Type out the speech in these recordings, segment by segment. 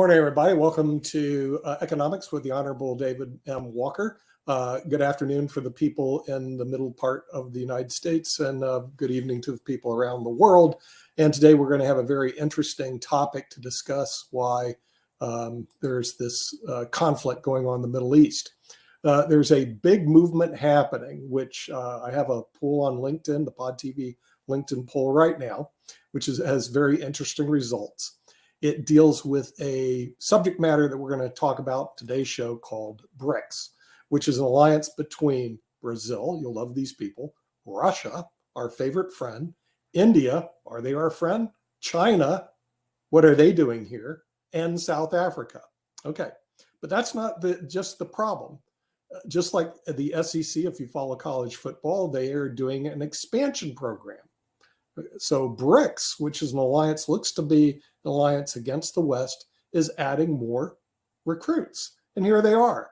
morning, everybody. Welcome to Economics with the Honorable David M. Walker. Good afternoon for the people in the middle part of the United States, and good evening to the people around the world. And today we're going to have a very interesting topic to discuss why there's this conflict going on in the Middle East. There's a big movement happening, which I have a poll on LinkedIn, the Pod TV LinkedIn poll right now, which has very interesting results. It deals with a subject matter that we're going to talk about today's show called Brics, which is an alliance between Brazil, you'll love these people, Russia, our favorite friend, India, are they our friend? China, what are they doing here? And South Africa. Okay, but that's not just the problem. Just like the SEC, if you follow college football, they are doing an expansion program. So Brics, which is an alliance, looks to be an alliance against the West, is adding more recruits. And here they are.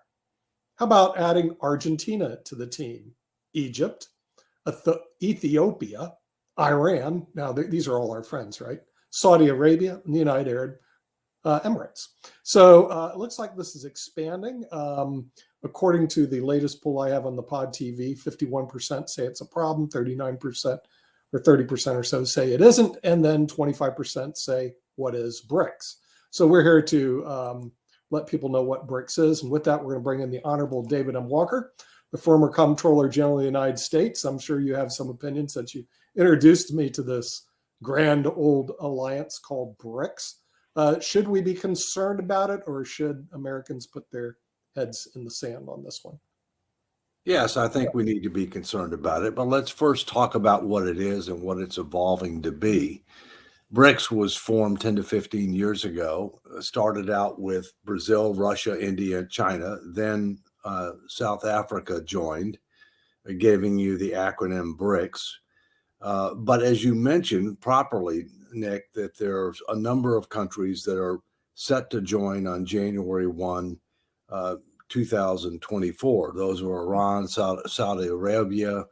How about adding Argentina to the team? Egypt, Ethiopia, Iran. Now, these are all our friends, right? Saudi Arabia and the United Arab Emirates. So it looks like this is expanding. According to the latest poll I have on the Pod TV, 51% say it's a problem, 39% or 30% or so say it isn't, and then 25% say, what is Brics? So we're here to let people know what Brics is. And with that, we're going to bring in the Honorable David M. Walker, the former Comptroller General of the United States. I'm sure you have some opinions since you introduced me to this grand old alliance called Brics. Should we be concerned about it, or should Americans put their heads in the sand on this one? Yes, I think we need to be concerned about it, but let's first talk about what it is and what it's evolving to be. Brics was formed 10 to 15 years ago, started out with Brazil, Russia, India, China, then South Africa joined, giving you the acronym Brics. But as you mentioned properly, Nick, that there's a number of countries that are set to join on January 1, 2024. Those are Iran, Saudi Arabia,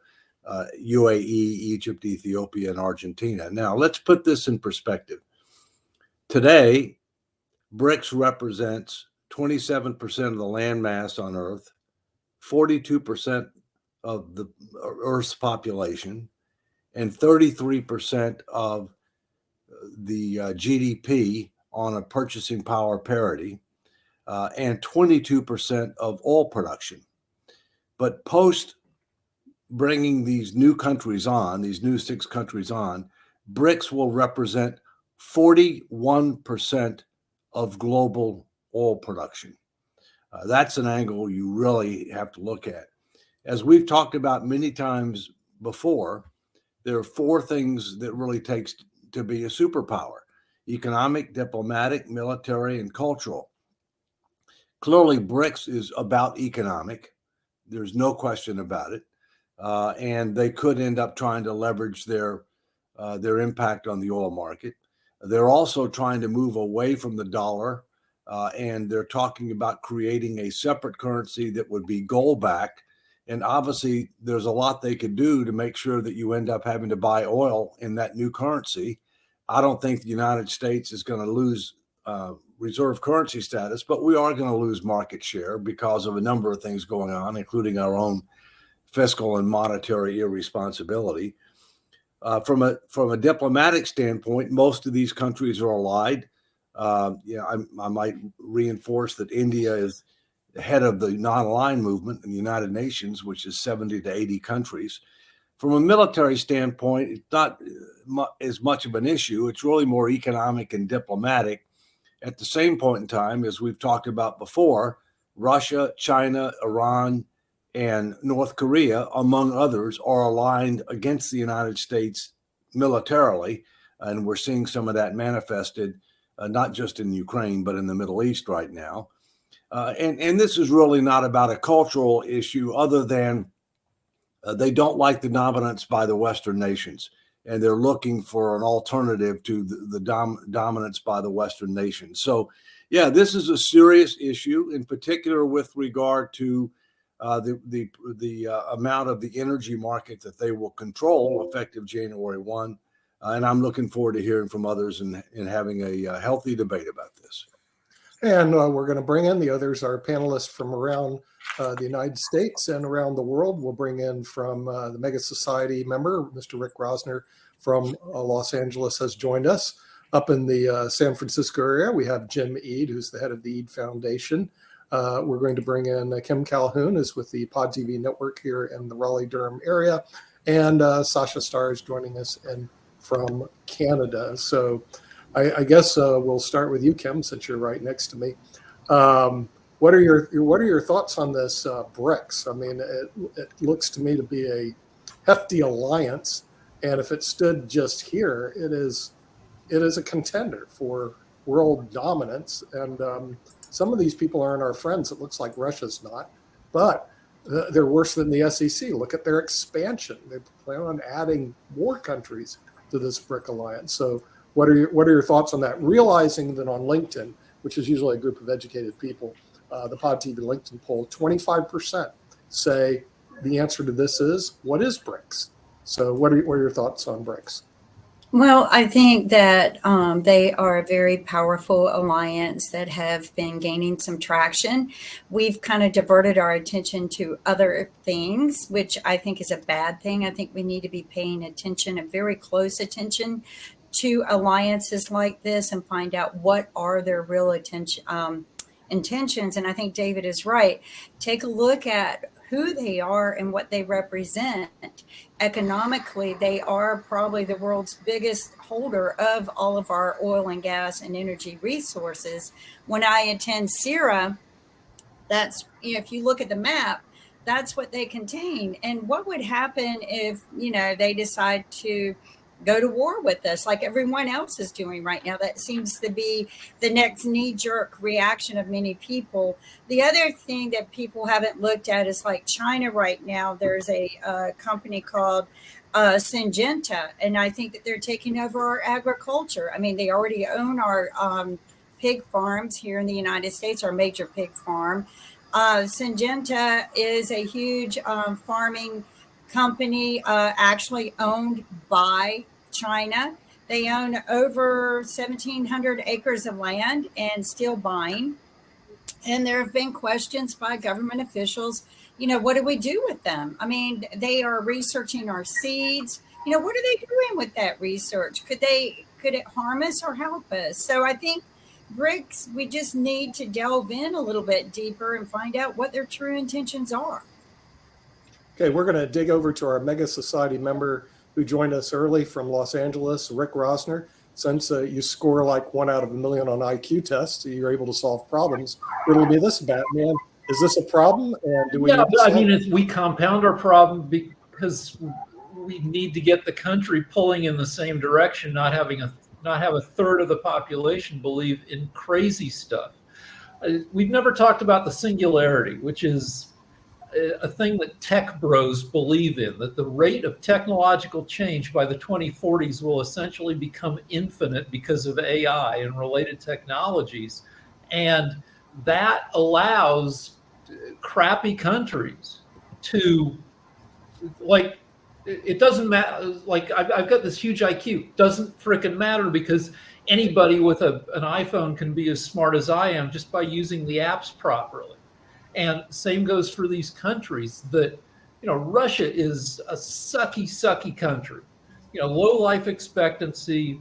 UAE, Egypt, Ethiopia, and Argentina. Now, let's put this in perspective. Today, Brics represents 27% of the land mass on Earth, 42% of the Earth's population, and 33% of the GDP on a purchasing power parity, and 22% of oil production. But post bringing these new countries on, these new 6 countries on, Brics will represent 41% of global oil production. That's an angle you really have to look at. As we've talked about many times before, there are 4 things that really takes to be a superpower: economic, diplomatic, military, and cultural. Clearly, Brics is about economic. There's no question about it. And they could end up trying to leverage their impact on the oil market. They're also trying to move away from the dollar, and they're talking about creating a separate currency that would be gold-backed. And obviously, there's a lot they could do to make sure that you end up having to buy oil in that new currency. I don't think the United States is going to lose reserve currency status, but we are going to lose market share because of a number of things going on, including our own fiscal and monetary irresponsibility. From a diplomatic standpoint, most of these countries are allied. I might reinforce that India is the head of the non-aligned movement in the United Nations, which is 70 to 80 countries. From a military standpoint, it's not as much of an issue. It's really more economic and diplomatic. At the same point in time, as we've talked about before, Russia, China, Iran, and North Korea, among others, are aligned against the United States militarily. And we're seeing some of that manifested, not just in Ukraine, but in the Middle East right now. And this is really not about a cultural issue other than they don't like the dominance by the Western nations. And they're looking for an alternative to the dominance by the Western nations. So, yeah, this is a serious issue, in particular with regard to the amount of the energy market that they will control effective January 1. And I'm looking forward to hearing from others and having a healthy debate about this. And we're going to bring in the others, our panelists from around the United States and around the world. We'll bring in from the Mega Society member, Mr. Rick Rosner from Los Angeles has joined us. Up in the San Francisco area, we have Jim Eade, who's the head of the Eade Foundation. We're going to bring in Kim Calhoun, who's with the Pod TV network here in the Raleigh-Durham area. And Sasha Starr is joining us from Canada. So I guess we'll start with you, Kim, since you're right next to me. What are your thoughts on this Brics? I mean, it looks to me to be a hefty alliance, and if it stood just here, it is a contender for world dominance. And some of these people aren't our friends. It looks like Russia's not, but they're worse than the SEC. Look at their expansion. They plan on adding more countries to this BRIC alliance. So what are your thoughts on that? Realizing that on LinkedIn, which is usually a group of educated people, the Pod TV LinkedIn poll, 25% say the answer to this is, what is BRICS? So what are your thoughts on BRICS? Well, I think that they are a very powerful alliance that have been gaining some traction. We've kind of diverted our attention to other things, which I think is a bad thing. I think we need to be paying attention, a very close attention to alliances like this and find out what are their real intentions. And I think David is right. Take a look at who they are and what they represent. Economically, they are probably the world's biggest holder of all of our oil and gas and energy resources. When I attend CIRA, that's, if you look at the map, that's what they contain. And what would happen if, they decide to go to war with us like everyone else is doing right now? That seems to be the next knee-jerk reaction of many people. The other thing that people haven't looked at is like China right now. There's a company called Syngenta, and I think that they're taking over our agriculture. I mean, they already own our pig farms here in the United States, our major pig farm. Syngenta is a huge farming company, actually owned by China. They own over 1,700 acres of land and still buying. And there have been questions by government officials, what do we do with them? I mean, they are researching our seeds. What are they doing with that research? Could it harm us or help us? So I think BRICS, we just need to delve in a little bit deeper and find out what their true intentions are. Okay, we're going to dig over to our Mega Society member who joined us early from Los Angeles, Rick Rosner. Since you score like 1 out of a million on IQ tests, you're able to solve problems. It'll be this, Batman. Is this a problem? And do we? Yeah, I mean, we compound our problem because we need to get the country pulling in the same direction, not have a third of the population believe in crazy stuff. We've never talked about the singularity, which is a thing that tech bros believe in, that the rate of technological change by the 2040s will essentially become infinite because of AI and related technologies. And that allows crappy countries to, like, it doesn't matter. Like, I've got this huge IQ. Doesn't frickin' matter because anybody with an iPhone can be as smart as I am just by using the apps properly. And same goes for these countries that, Russia is a sucky country, low life expectancy,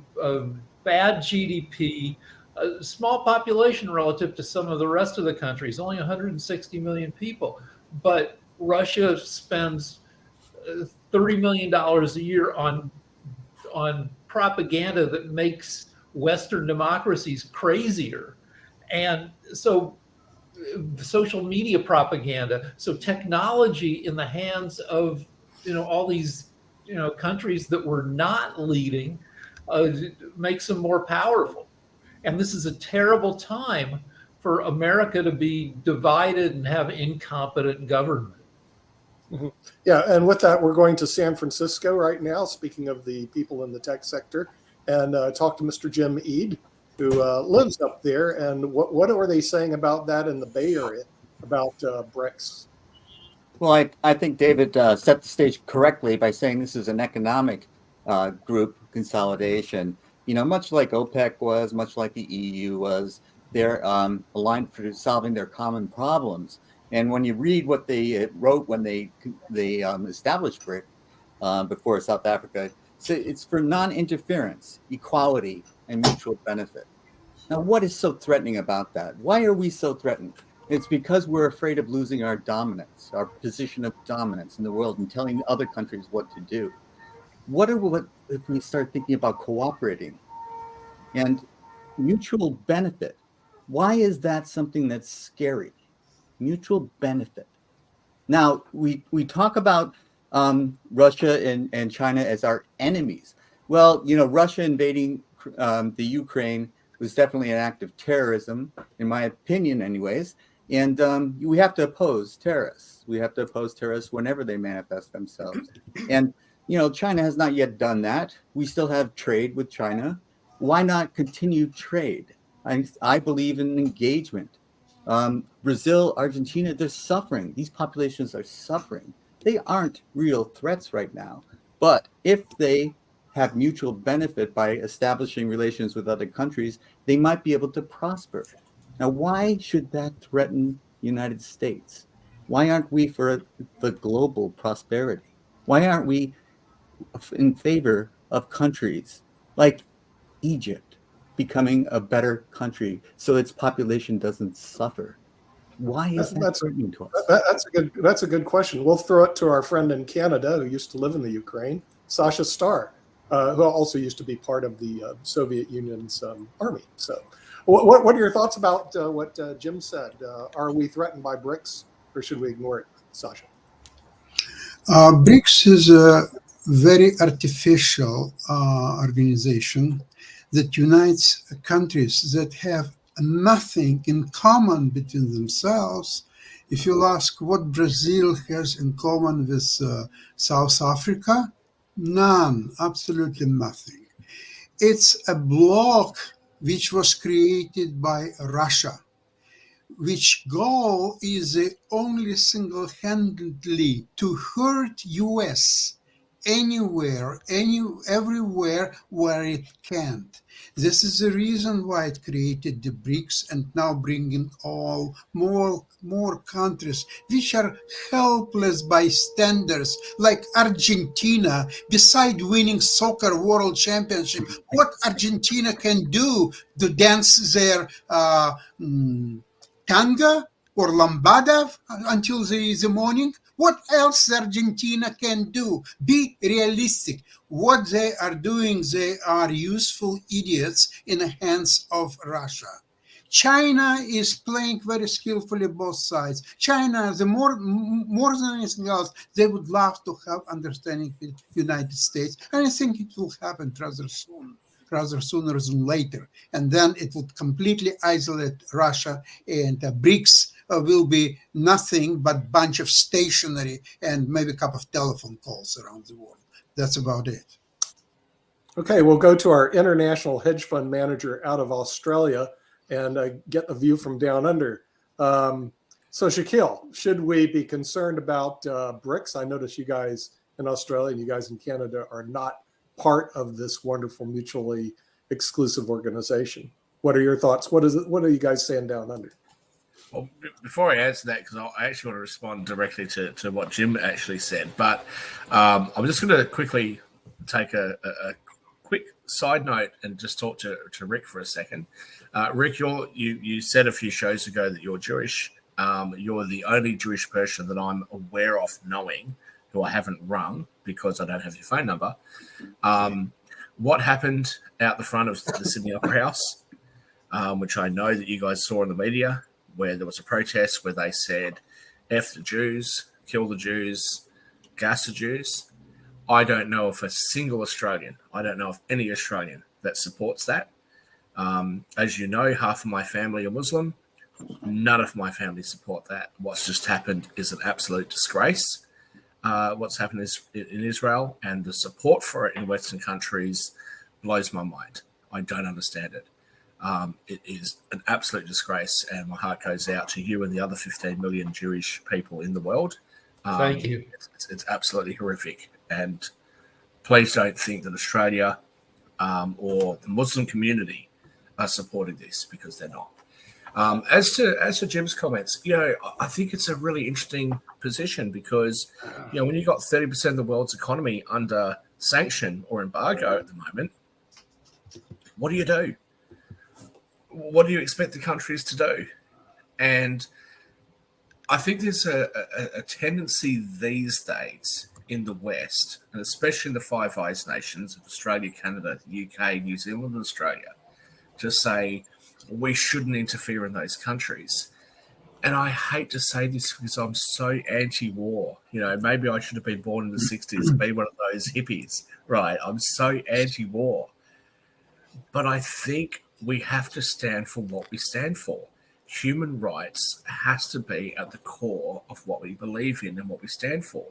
bad GDP, a small population relative to some of the rest of the countries, only 160 million people. But Russia spends $30 million a year on propaganda that makes Western democracies crazier. And so social media propaganda. So technology in the hands of, all these, countries that were not leading makes them more powerful. And this is a terrible time for America to be divided and have incompetent government. Mm-hmm. Yeah, and with that, we're going to San Francisco right now, speaking of the people in the tech sector, and talk to Mr. Jim Eade, who lives up there. And what are they saying about that in the Bay Area, about BRICS? Well, I think David set the stage correctly by saying this is an economic group consolidation. Much like OPEC was, much like the EU was, They're aligned for solving their common problems. And when you read what they wrote when they established BRIC before South Africa, it's for non-interference, equality, and mutual benefit. Now, what is so threatening about that? Why are we so threatened? It's because we're afraid of losing our dominance, our position of dominance in the world, and telling other countries what to do. What if we start thinking about cooperating and mutual benefit? Why is that something that's scary? Mutual benefit. Now, we talk about Russia and China as our enemies. Well, Russia invading the Ukraine was definitely an act of terrorism, in my opinion, anyways. And we have to oppose terrorists. We have to oppose terrorists whenever they manifest themselves. And, China has not yet done that. We still have trade with China. Why not continue trade? I believe in engagement. Brazil, Argentina, they're suffering. These populations are suffering. They aren't real threats right now. But if they have mutual benefit by establishing relations with other countries, they might be able to prosper. Now, why should that threaten the United States? Why aren't we for the global prosperity? Why aren't we in favor of countries like Egypt becoming a better country so its population doesn't suffer? Why is that threatening to us? That's a good question. We'll throw it to our friend in Canada who used to live in the Ukraine, Sasha Starr, who also used to be part of the Soviet Union's army. So, what are your thoughts about what Jim said? Are we threatened by BRICS, or should we ignore it, Sasha? BRICS is a very artificial organization that unites countries that have nothing in common between themselves. If you'll ask what Brazil has in common with South Africa, none, absolutely nothing. It's a bloc which was created by Russia, which goal is only single-handedly to hurt US anywhere, everywhere where it can't. This is the reason why it created the BRICS and now bringing all more countries which are helpless bystanders, like Argentina. Beside winning soccer world championship, what Argentina can do to dance their tanga or lambada until the morning? What else Argentina can do? Be realistic. What they are doing, they are useful idiots in the hands of Russia. China is playing very skillfully both sides. China, the more than anything else, they would love to have understanding with the United States. And I think it will happen rather soon, rather sooner than later. And then it would completely isolate Russia, and BRICS will be nothing but bunch of stationery and maybe a couple of telephone calls around the world. That's about it. Okay, we'll go to our international hedge fund manager out of Australia and get a view from down under. So Shaquille, should we be concerned about BRICS? I notice you guys in Australia and you guys in Canada are not part of this wonderful mutually exclusive organization. What are your thoughts? What are you guys saying down under? Well, before I answer that, because I actually want to respond directly to what Jim actually said, but I'm just going to quickly take a quick side note and just talk to Rick for a second. Rick, you said a few shows ago that you're Jewish. You're the only Jewish person that I'm aware of knowing who I haven't rung because I don't have your phone number. What happened out the front of the Sydney Opera House, which I know that you guys saw in the media, where there was a protest where they said, F the Jews, kill the Jews, gas the Jews. I don't know of a single Australian, I don't know of any Australian that supports that. As you know, half of my family are Muslim. None of my family support that. What's just happened is an absolute disgrace. What's happened is in Israel, and the support for it in Western countries blows my mind. I don't understand it. It is an absolute disgrace, and my heart goes out to you and the other 15 million Jewish people in the world. Thank you. It's absolutely horrific. And please don't think that Australia or the Muslim community are supporting this, because they're not. As to Jim's comments, I think it's a really interesting position because, when you've got 30% of the world's economy under sanction or embargo at the moment, what do you do? What do you expect the countries to do? And I think there's a tendency these days in the West, and especially in the Five Eyes nations of Australia, Canada, the UK, New Zealand, and Australia, to say we shouldn't interfere in those countries. And I hate to say this because I'm so anti-war. Maybe I should have been born in the 60s, be one of those hippies, right? I'm so anti-war. But I think we have to stand for what we stand for. Human rights has to be at the core of what we believe in and what we stand for.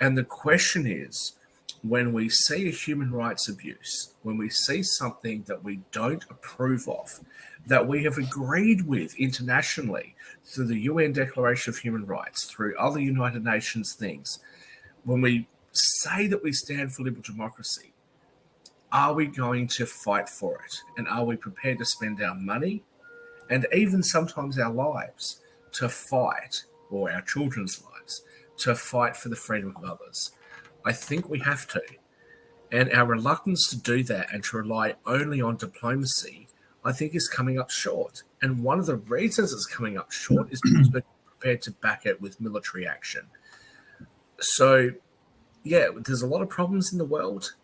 And the question is, when we see a human rights abuse, when we see something that we don't approve of, that we have agreed with internationally through the UN Declaration of Human Rights, through other United Nations things, when we say that we stand for liberal democracy, are we going to fight for it? And are we prepared to spend our money and even sometimes our lives to fight, or our children's lives, to fight for the freedom of others? I think we have to. And our reluctance to do that and to rely only on diplomacy, I think, is coming up short. And one of the reasons it's coming up short is because we're prepared to back it with military action. So, yeah, there's a lot of problems in the world.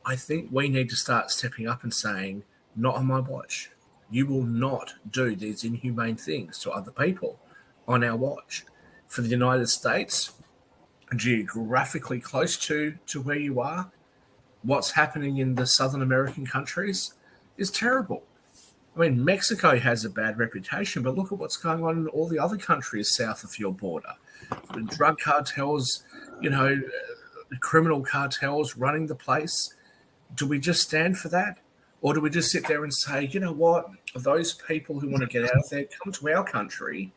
I think we need to start stepping up and saying, not on my watch. You will not do these inhumane things to other people on our watch. For the United States, geographically close to where you are, what's happening in the Southern American countries is terrible. I mean, Mexico has a bad reputation, but look at what's going on in all the other countries south of your border. The drug cartels, criminal cartels running the place. Do we just stand for that? Or do we just sit there and say, you know what, those people who want to get out of there, come to our country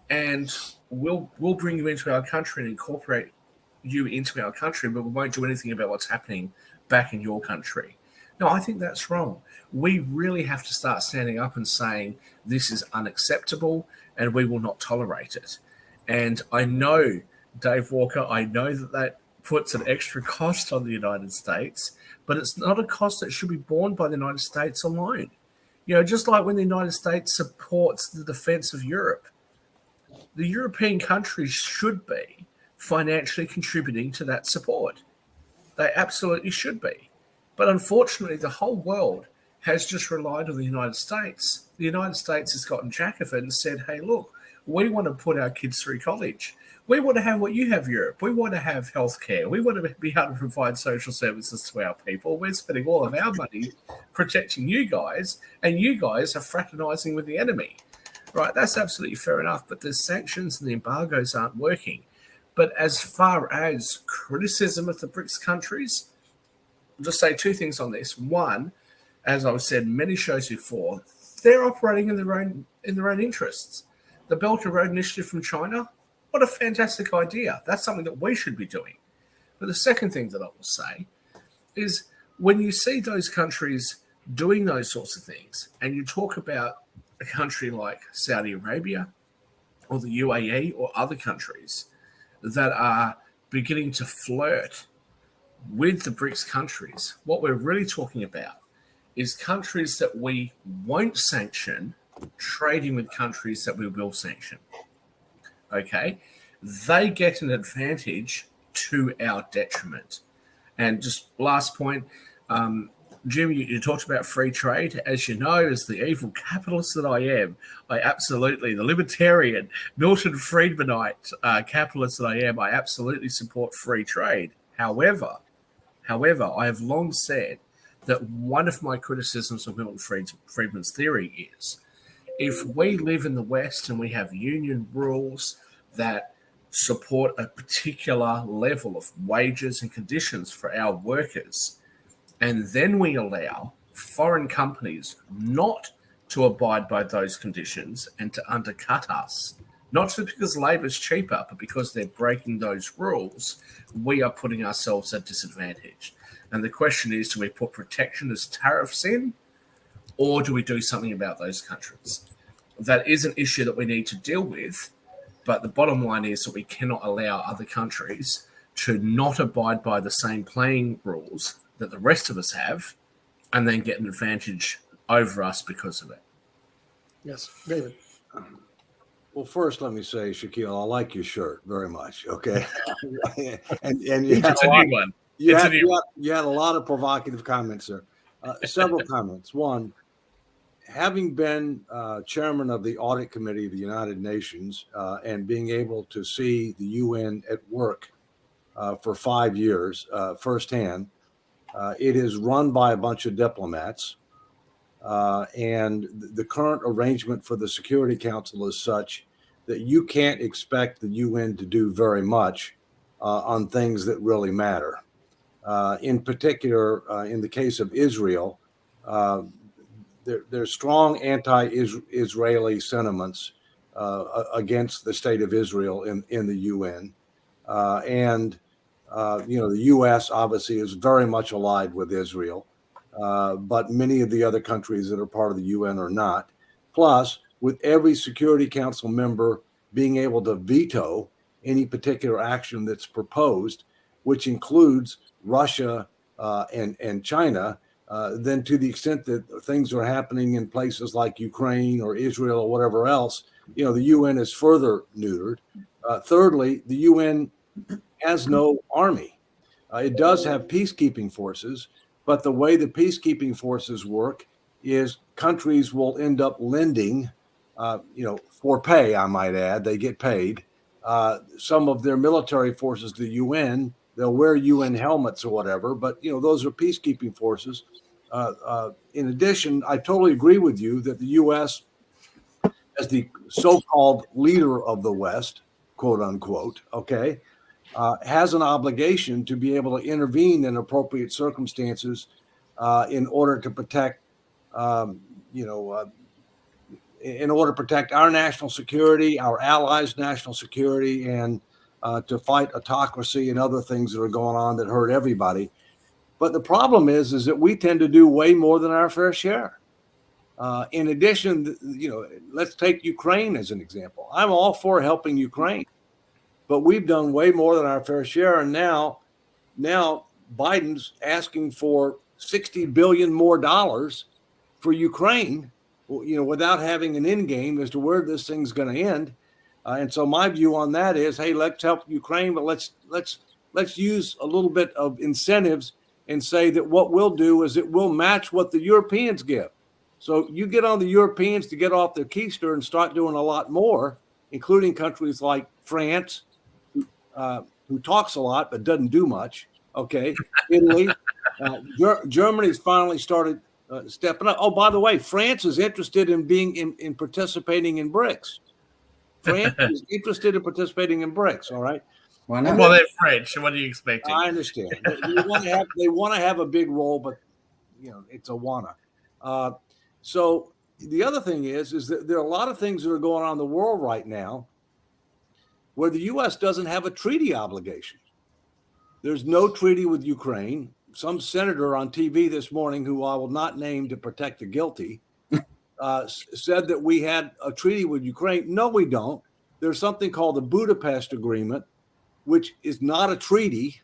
and we'll bring you into our country and incorporate you into our country, but we won't do anything about what's happening back in your country. No, I think that's wrong. We really have to start standing up and saying this is unacceptable and we will not tolerate it. And I know, Dave Walker, I know that puts an extra cost on the United States, but it's not a cost that should be borne by the United States alone. Just like when the United States supports the defense of Europe, the European countries should be financially contributing to that support. They absolutely should be. But unfortunately, the whole world has just relied on the United States. The United States has gotten jack of it and said, hey, look, we want to put our kids through college. We want to have what you have, Europe. We want to have healthcare. We want to be able to provide social services to our people. We're spending all of our money protecting you guys, and you guys are fraternizing with the enemy. Right? That's absolutely fair enough, but the sanctions and the embargoes aren't working. But as far as criticism of the Brics countries, I'll just say two things on this. One, as I've said many shows before, they're operating in their own interests. The Belt and Road Initiative from China, what a fantastic idea. That's something that we should be doing. But the second thing that I will say is when you see those countries doing those sorts of things, and you talk about a country like Saudi Arabia or the UAE or other countries that are beginning to flirt with the Brics countries, what we're really talking about is countries that we won't sanction trading with countries that we will sanction. Okay? They get an advantage to our detriment. And just last point, Jim, you talked about free trade. As you know, as the evil capitalist that I am, I absolutely, the libertarian, Milton Friedmanite capitalist that I am, I absolutely support free trade. However, I have long said that one of my criticisms of Milton Friedman's theory is if we live in the West and we have union rules that support a particular level of wages and conditions for our workers, and then we allow foreign companies not to abide by those conditions and to undercut us, not just because labor is cheaper, but because they're breaking those rules, we are putting ourselves at disadvantage. And the question is, do we put protectionist tariffs in, or do we do something about those countries? that is an issue that we need to deal with. But the bottom line is that we cannot allow other countries to not abide by the same playing rules that the rest of us have and then get an advantage over us because of it. Yes, David. Well, first, let me say, Shaquille, I like your shirt very much. Okay, and It's a new one. You It's a had, new you, one. had, you had a lot of provocative comments there. Several comments. One, having been chairman of the Audit Committee of the United Nations and being able to see the UN at work for 5 years firsthand, it is run by a bunch of diplomats. And the current arrangement for the Security Council is such that you can't expect the UN to do very much on things that really matter. In particular, in the case of Israel, there's strong anti-Israeli sentiments against the state of Israel in the UN. And the U.S. obviously is very much allied with Israel. But many of the other countries that are part of the UN are not. Plus, with every Security Council member being able to veto any particular action that's proposed, which includes Russia and China, then to the extent that things are happening in places like Ukraine or Israel or whatever else, the UN is further neutered. Thirdly, the UN has no army. It does have peacekeeping forces, but the way the peacekeeping forces work is countries will end up lending, for pay, I might add, they get paid, some of their military forces to the UN. They'll wear UN helmets or whatever, but, those are peacekeeping forces. In addition, I totally agree with you that the U.S., as the so-called leader of the West, quote unquote, okay, has an obligation to be able to intervene in appropriate circumstances in order to protect, in order to protect our national security, our allies' national security, and to fight autocracy and other things that are going on that hurt everybody. But the problem is that we tend to do way more than our fair share. In addition, let's take Ukraine as an example. I'm all for helping Ukraine, but we've done way more than our fair share. And now Biden's asking for $60 billion more for Ukraine, without having an end game as to where this thing's going to end. And so my view on that is, hey, let's help Ukraine, but let's use a little bit of incentives and say that what we'll do is it will match what the Europeans give. So you get on the Europeans to get off their keister and start doing a lot more, including countries like France, who talks a lot but doesn't do much. Okay, Italy, Germany's finally started stepping up. Oh, by the way, France is interested in being in participating in Brics. France is interested in participating in Brics. All right. Why not? Well, they're French. What are you expecting? I understand. They want to have a big role, but it's a wanna. So the other thing is that there are a lot of things that are going on in the world right now where the U.S. doesn't have a treaty obligation. There's no treaty with Ukraine. Some senator on TV this morning, who I will not name to protect the guilty, said that we had a treaty with Ukraine. No, we don't. There's something called the Budapest Agreement, which is not a treaty,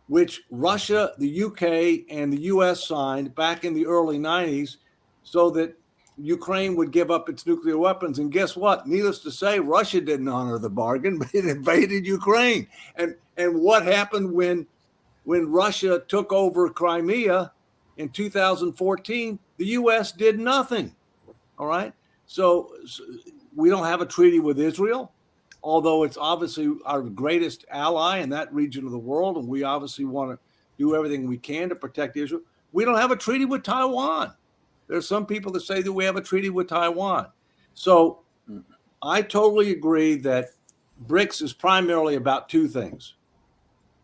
which Russia, the UK, and the US signed back in the early 90s so that Ukraine would give up its nuclear weapons. And guess what? Needless to say, Russia didn't honor the bargain, but it invaded Ukraine. And what happened when Russia took over Crimea in 2014? The US did nothing. All right. So we don't have a treaty with Israel, although it's obviously our greatest ally in that region of the world. And we obviously want to do everything we can to protect Israel. We don't have a treaty with Taiwan. There's some people that say that we have a treaty with Taiwan. So I totally agree that BRICS is primarily about two things.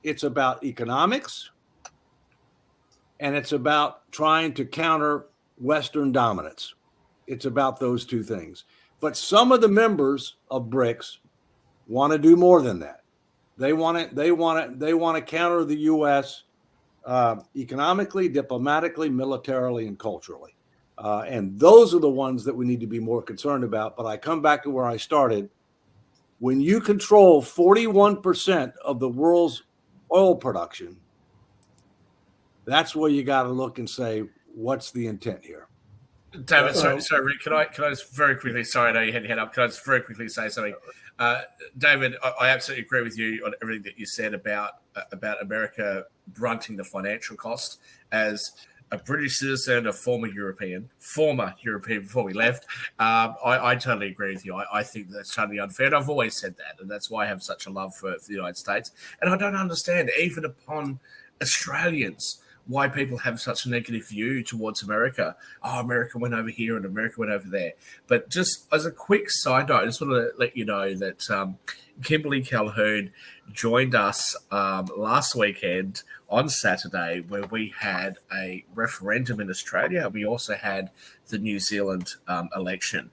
It's about economics, and it's about trying to counter Western dominance. It's about those two things. But some of the members of BRICS want to do more than that. They want to counter the U.S. Economically, diplomatically, militarily, and culturally. And those are the ones that we need to be more concerned about. But I come back to where I started. When you control 41% of the world's oil production, that's where you got to look and say, what's the intent here? David, sorry, Rick, can I just very quickly, sorry, I know you had your hand up, can I just very quickly say something? David, I absolutely agree with you on everything that you said about America brunting the financial cost. As a British citizen, a former European before we left, I totally agree with you. I think that's totally unfair. And I've always said that, and that's why I have such a love for the United States. And I don't understand, even upon Australians, why people have such a negative view towards America. Oh, America went over here and America went over there. But just as a quick side note, I just want to let you know that Kimberly Calhoun joined us last weekend on Saturday, where we had a referendum in Australia. We also had the New Zealand election.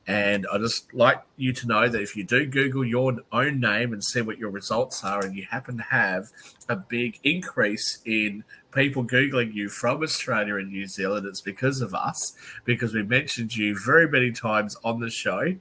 And I just like you to know that if you do Google your own name and see what your results are, and you happen to have a big increase in people Googling you from Australia and New Zealand, it's because of us, because we mentioned you very many times on the show.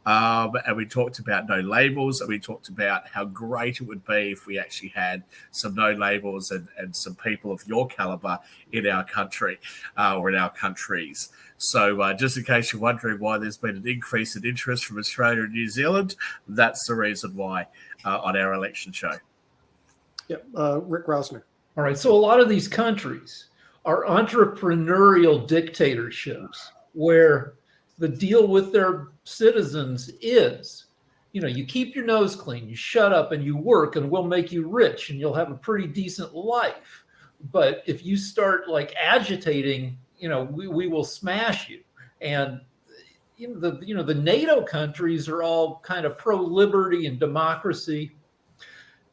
And we talked about no labels, and we talked about how great it would be if we actually had some no labels and some people of your caliber in our country or in our countries. So just in case you're wondering why there's been an increase in interest from Australia and New Zealand, that's the reason why on our election show. Yep. Rick Rausner. All right. So a lot of these countries are entrepreneurial dictatorships where the deal with their citizens is, you keep your nose clean, you shut up and you work, and we'll make you rich and you'll have a pretty decent life. But if you start agitating, we will smash you. And the NATO countries are all kind of pro-liberty and democracy.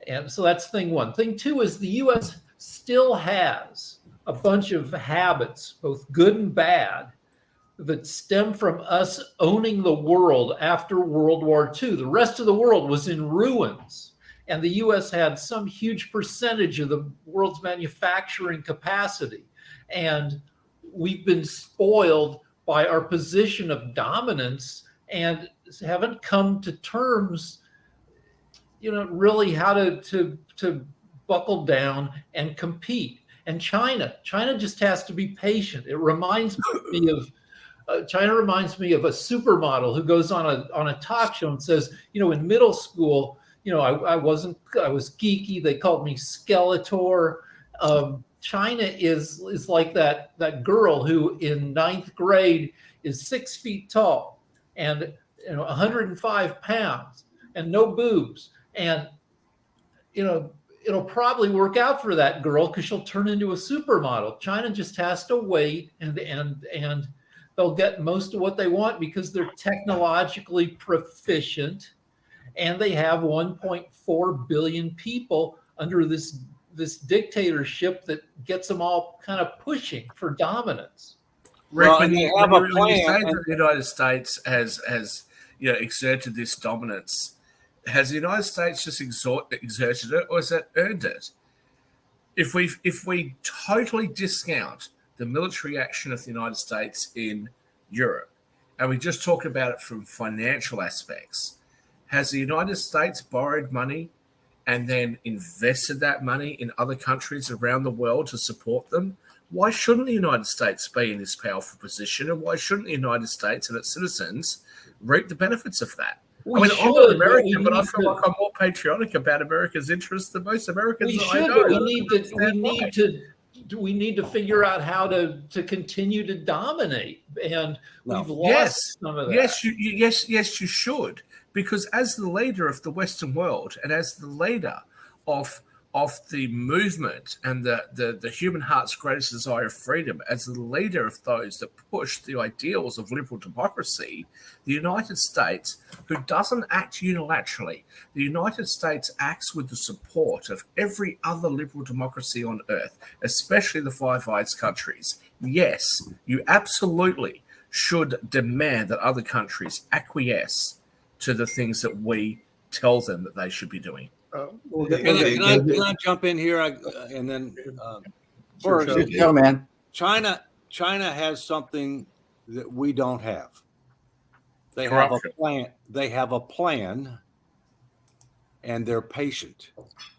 And so that's thing one. Thing two is the U.S. still has a bunch of habits, both good and bad, that stem from us owning the world after World War II. The rest of the world was in ruins, and the U.S. had some huge percentage of the world's manufacturing capacity. And we've been spoiled by our position of dominance and haven't come to terms, really how to buckle down and compete. And China just has to be patient. It reminds me of China reminds me of a supermodel who goes on a talk show and says, in middle school, I was geeky. They called me Skeletor. China is like that girl who in 9th grade is 6 feet tall and 105 pounds and no boobs. And it'll probably work out for that girl because she'll turn into a supermodel. China just has to wait, and they'll get most of what they want because they're technologically proficient, and they have 1.4 billion people under this dictatorship that gets them all kind of pushing for dominance. Rick, Well, when and they you have a when you say plan. that the United States has exerted this dominance, has the United States just exerted it, or has it earned it? If we totally discount the military action of the United States in Europe, and we just talk about it from financial aspects, has the United States borrowed money and then invested that money in other countries around the world to support them? Why shouldn't the United States be in this powerful position, and why shouldn't the United States and its citizens reap the benefits of that? I'm an American, but I feel like I'm more patriotic about America's interests than most Americans. We need to figure out how to continue to dominate, and we've lost some of that. Yes, you should, because as the leader of the Western world and as the leader of the movement and the human heart's greatest desire of freedom, as the leader of those that push the ideals of liberal democracy, the United States, who doesn't act unilaterally, the United States acts with the support of every other liberal democracy on earth, especially the Five Eyes countries. Yes, you absolutely should demand that other countries acquiesce to the things that we tell them that they should be doing. Can I jump in here? And then first, Go, man. China has something that we don't have. They Corruption. have a plan. They have a plan, and they're patient.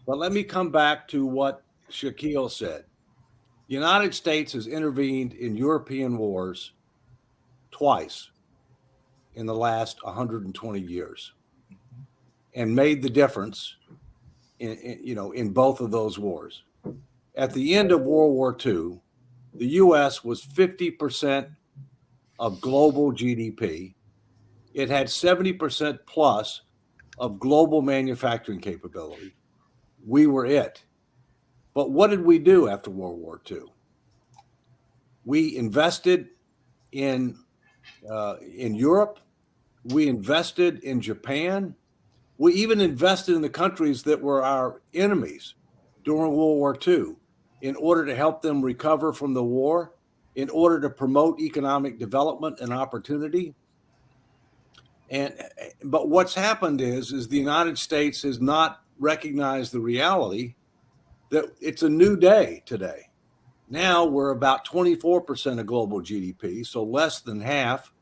But let me come back to what Shaquille said. The United States has intervened in European wars twice in the last 120 years and made the difference in both of those wars. At the end of World War II, the U.S. was 50% of global GDP. It had 70% plus of global manufacturing capability. We were it. But what did we do after World War II? We invested in Europe. We invested in Japan. We even invested in the countries that were our enemies during World War II in order to help them recover from the war, in order to promote economic development and opportunity. But what's happened is the United States has not recognized the reality that it's a new day today. Now we're about 24% of global GDP, so less than half.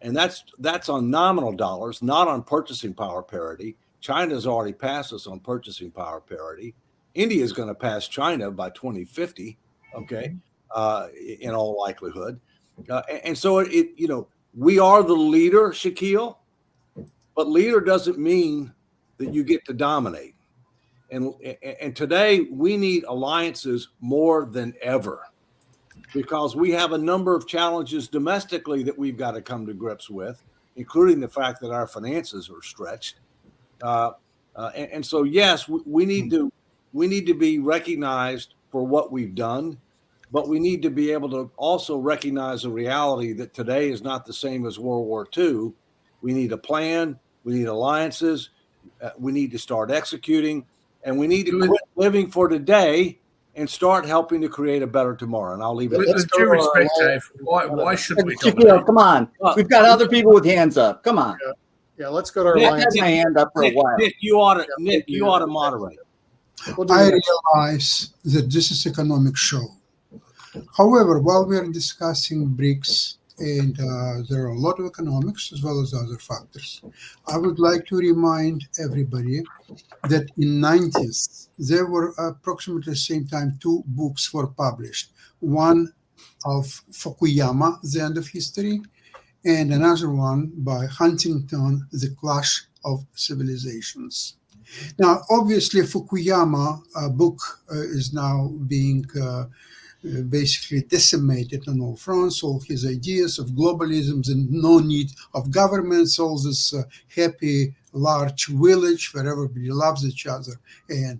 And that's on nominal dollars, not on purchasing power parity. China's already passed us on purchasing power parity. India is going to pass China by 2050, okay, in all likelihood. And so we are the leader, Shaquille, but leader doesn't mean that you get to dominate. And today we need alliances more than ever, because we have a number of challenges domestically that we've got to come to grips with, including the fact that our finances are stretched. And so, yes, we need to be recognized for what we've done, but we need to be able to also recognize the reality that today is not the same as World War II. We need a plan. We need alliances. We need to start executing, and we need to quit living for today and start helping to create a better tomorrow. And I'll leave it. With due respect, Dave, why should we Shaquille, dominate? come on. We've got other people with hands up. Come on. Yeah, let's go to our I've had alliance. my hand up for a while. Nick, you ought to moderate. We'll do I that. realize that this is economic show. However, while we are discussing BRICS, and there are a lot of economics as well as other factors, I would like to remind everybody that in 90s, there were approximately the same time 2 books were published. One of Fukuyama, The End of History, and another one by Huntington, The Clash of Civilizations. Now, obviously, Fukuyama book is now being basically decimated on all fronts. All his ideas of globalism and no need of governments, all this happy large village where everybody loves each other and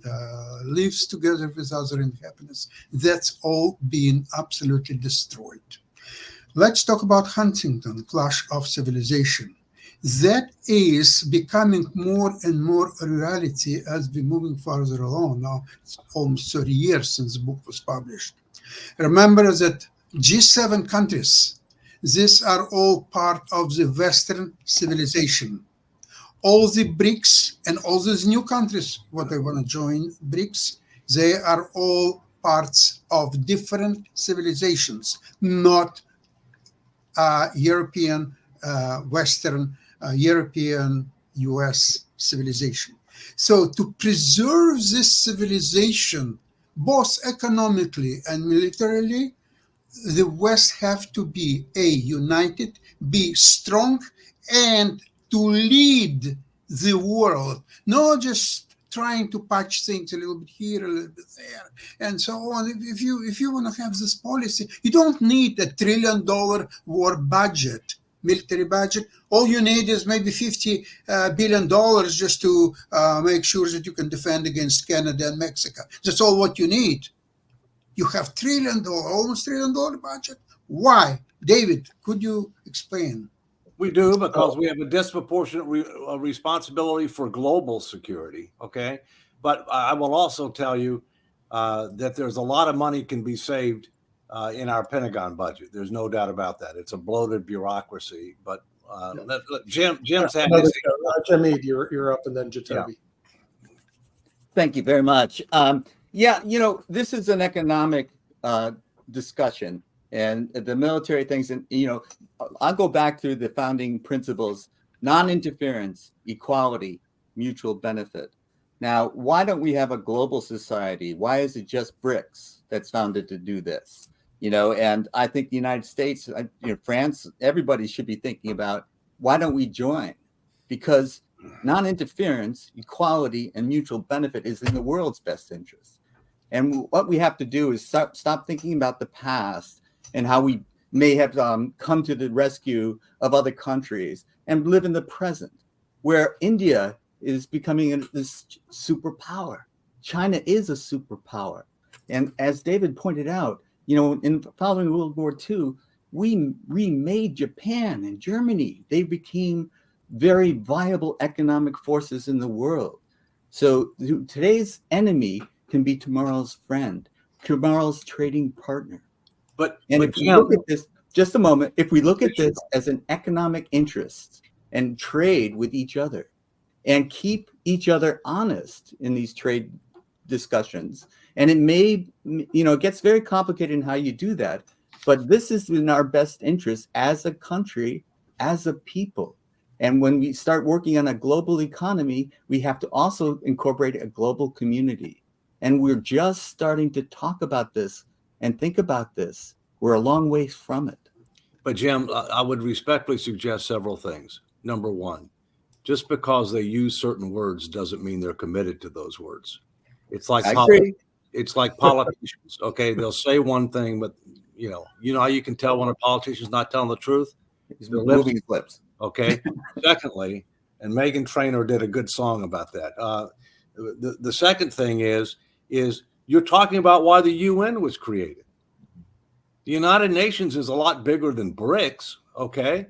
lives together with other in happiness. That's all being absolutely destroyed. Let's talk about Huntington, Clash of Civilization. That is becoming more and more a reality as we're moving further along. Now, it's almost 30 years since the book was published. Remember that G7 countries, these are all part of the Western civilization. All the BRICS and all these new countries, what they want to join BRICS, they are all parts of different civilizations, not European, Western, European, US civilization. So to preserve this civilization, both economically and militarily, the West have to be A, united, B, strong, and to lead the world, not just trying to patch things a little bit here, a little bit there, and so on. If you want to have this policy, you don't need $1 trillion war budget, military budget. All you need is maybe $50 billion just to make sure that you can defend against Canada and Mexico. That's all what you need. You have almost $1 trillion budget. Why? David, could you explain? We do, because we have a disproportionate responsibility for global security, okay? But I will also tell you that there's a lot of money can be saved in our Pentagon budget. There's no doubt about that. It's a bloated bureaucracy, but Jim's had his... Jimmy, you're up, and then Jacoby. Thank you very much. This is an economic discussion, And the military things, and I'll go back to the founding principles: non-interference, equality, mutual benefit. Now, why don't we have a global society? Why is it just Brics that's founded to do this? And I think the United States, France, everybody should be thinking about, why don't we join? Because non-interference, equality, and mutual benefit is in the world's best interest. And what we have to do is stop thinking about the past and how we may have come to the rescue of other countries and live in the present, where India is becoming this superpower. China is a superpower. And as David pointed out, in following World War II, we remade Japan and Germany. They became very viable economic forces in the world. So today's enemy can be tomorrow's friend, tomorrow's trading partner. If we look at this, just a moment, if we look at this as an economic interest and trade with each other and keep each other honest in these trade discussions, and it gets very complicated in how you do that, but this is in our best interest as a country, as a people. And when we start working on a global economy, we have to also incorporate a global community. And we're just starting to talk about this and think about this. We're a long ways from it. But Jim, I would respectfully suggest several things. Number one, just because they use certain words doesn't mean they're committed to those words. It's like politicians. Okay, they'll say one thing, but you know how you can tell when a politician's not telling the truth? He's moving flips. Okay. Secondly, and Megan Trainor did a good song about that. The second thing is you're talking about why the UN was created. The United Nations is a lot bigger than Brics, okay?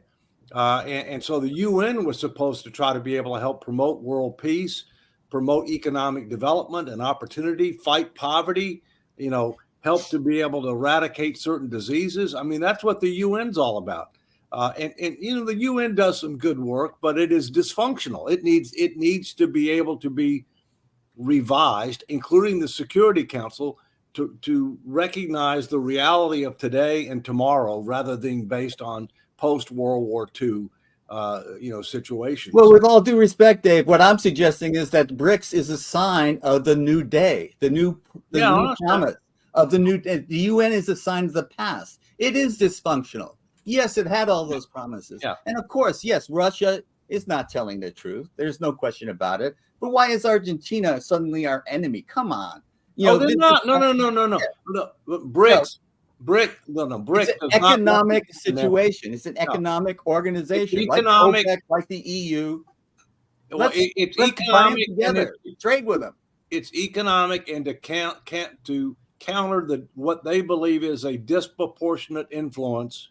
And so the UN was supposed to try to be able to help promote world peace, promote economic development and opportunity, fight poverty, help to be able to eradicate certain diseases. I mean, that's what the UN's all about. And the UN does some good work, but it is dysfunctional. It needs to be able to be revised, including the Security Council, to recognize the reality of today and tomorrow, rather than based on post-World War II, situations. Well, with all due respect, Dave, what I'm suggesting is that Brics is a sign of the new day, the new promise of the new. The UN is a sign of the past. It is dysfunctional. Yes, it had all those promises. Yeah. And of course, yes, Russia is not telling the truth. There's no question about it. But why is Argentina suddenly our enemy? Come on. They're not. No. Brics. It's an economic situation. It's an economic organization. It's economic, like the EU. Well, it's economic together. Trade with them. It's economic, and to counter what they believe is a disproportionate influence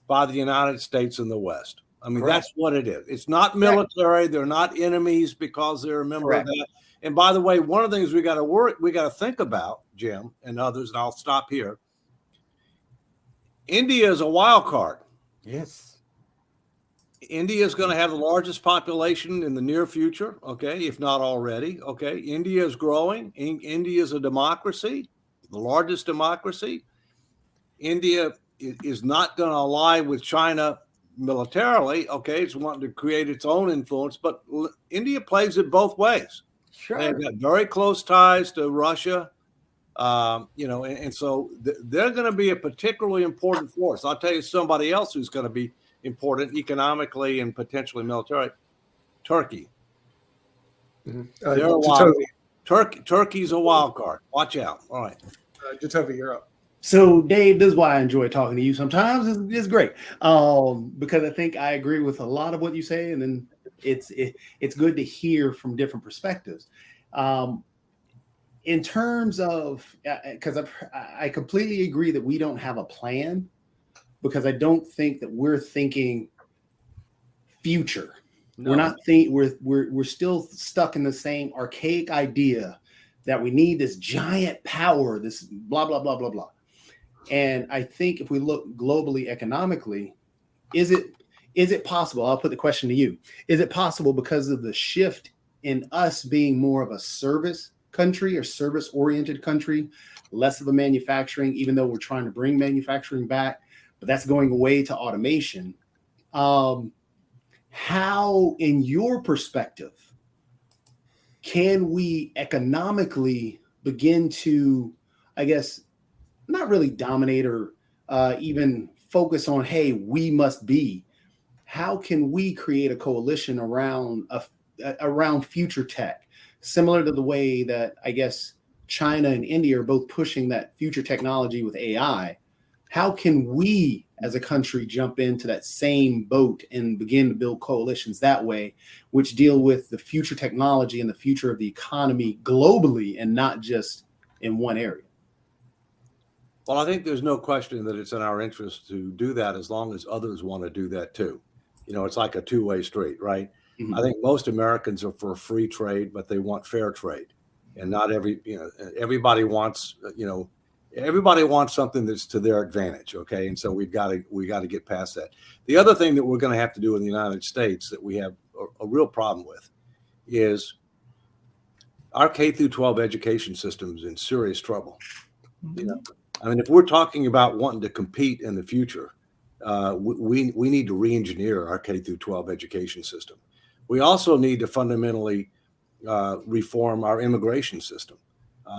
by the United States and the West. I mean, Correct. That's what it is. It's not military. They're not enemies because they're a member Correct. Of that. And by the way, one of the things we got to think about, Jim and others, and I'll stop here. India is a wild card. Yes. India is going to have the largest population in the near future, okay, if not already, okay. India is growing. India is a democracy, the largest democracy. India is not going to ally with China militarily, okay. It's wanting to create its own influence, but India plays it both ways. Sure. They've got very close ties to Russia. And so they're going to be a particularly important force. I'll tell you somebody else who's going to be important economically and potentially militarily. Turkey. Mm-hmm. Turkey's a wild card. Watch out. All right. Jacoby, you're up. So, Dave, this is why I enjoy talking to you sometimes. It's great because I think I agree with a lot of what you say, and then it's good to hear from different perspectives. In terms of, because I completely agree that we don't have a plan, because I don't think that we're thinking future. No. We're not we're still stuck in the same archaic idea that we need this giant power, this blah blah blah blah blah. And I think if we look globally economically, is it possible? I'll put the question to you. Is it possible, because of the shift in us being more of a service country or service-oriented country, less of a manufacturing, even though we're trying to bring manufacturing back, but that's going away to automation. How, in your perspective, can we economically begin to, I guess, not really dominate or even focus on, hey, we must be? How can we create a coalition around future tech, similar to the way that I guess China and India are both pushing that future technology with AI? How can we as a country jump into that same boat and begin to build coalitions that way, which deal with the future technology and the future of the economy globally and not just in one area? Well, I think there's no question that it's in our interest to do that as long as others want to do that too. It's like a two-way street, right? Mhm. I think most Americans are for free trade, but they want fair trade. And not everybody wants, everybody wants something that's to their advantage. Okay. And so we got to get past that. The other thing that we're going to have to do in the United States that we have a real problem with is our K through 12 education system is in serious trouble. I mean, if we're talking about wanting to compete in the future, we need to re-engineer our K through 12 education system. We also need to fundamentally reform our immigration system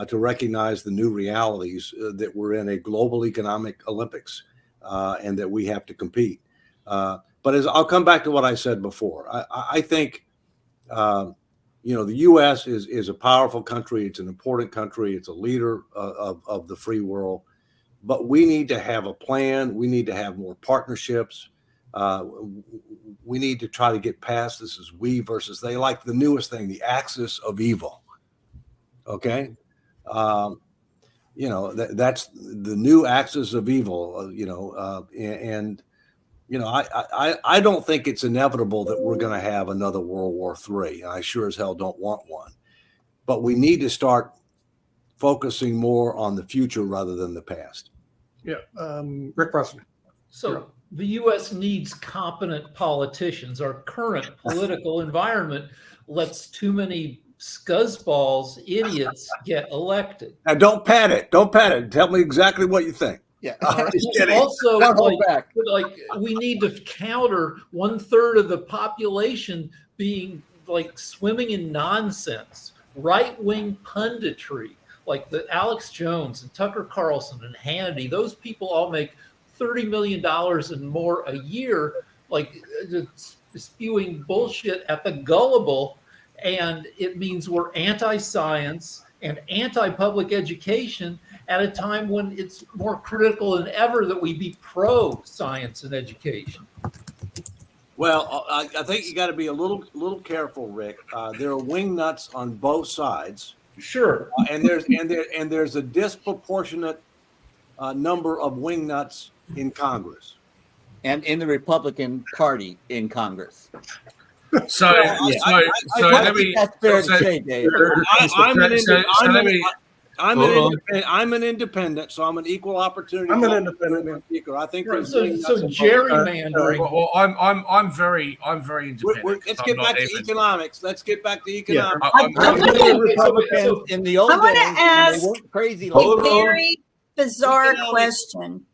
to recognize the new realities that we're in a global economic Olympics and that we have to compete. But I'll come back to what I said before. I think, the U.S. is a powerful country. It's an important country. It's a leader of the free world. But we need to have a plan. We need to have more partnerships. We need to try to get past this as we versus they, like the newest thing, the axis of evil. Okay. That's the new axis of evil, I don't think it's inevitable that we're going to have another World War III. I sure as hell don't want one, but we need to start focusing more on the future rather than the past. Yeah. Rick Preston. So the U.S. needs competent politicians. Our current political environment lets too many scuzzballs, idiots get elected. Now, don't pat it. Don't pat it. Tell me exactly what you think. Yeah. Also, Don't hold back. like we need to counter 1/3 of the population being like swimming in nonsense, right-wing punditry, like the Alex Jones and Tucker Carlson and Hannity. Those people all make $30 million and more a year, like spewing bullshit at the gullible. And it means we're anti-science and anti-public education at a time when it's more critical than ever that we be pro-science and education. Well, I think you got to be a little careful, Rick. There are wing nuts on both sides. Sure. And there's a disproportionate number of wing nuts in Congress And in the Republican Party in Congress. So let me. That's fair to say, Dave. I'm an independent, so I'm an equal opportunity. I'm an independent speaker. I think Right. there's So wing nuts in both. gerrymandering. Well, I'm very independent. Let's get back to economics. Let's get back to economics. I'm The Republicans in the old I wanna days, when ask- they weren't crazy A like Hold on. very bizarre Economics. question.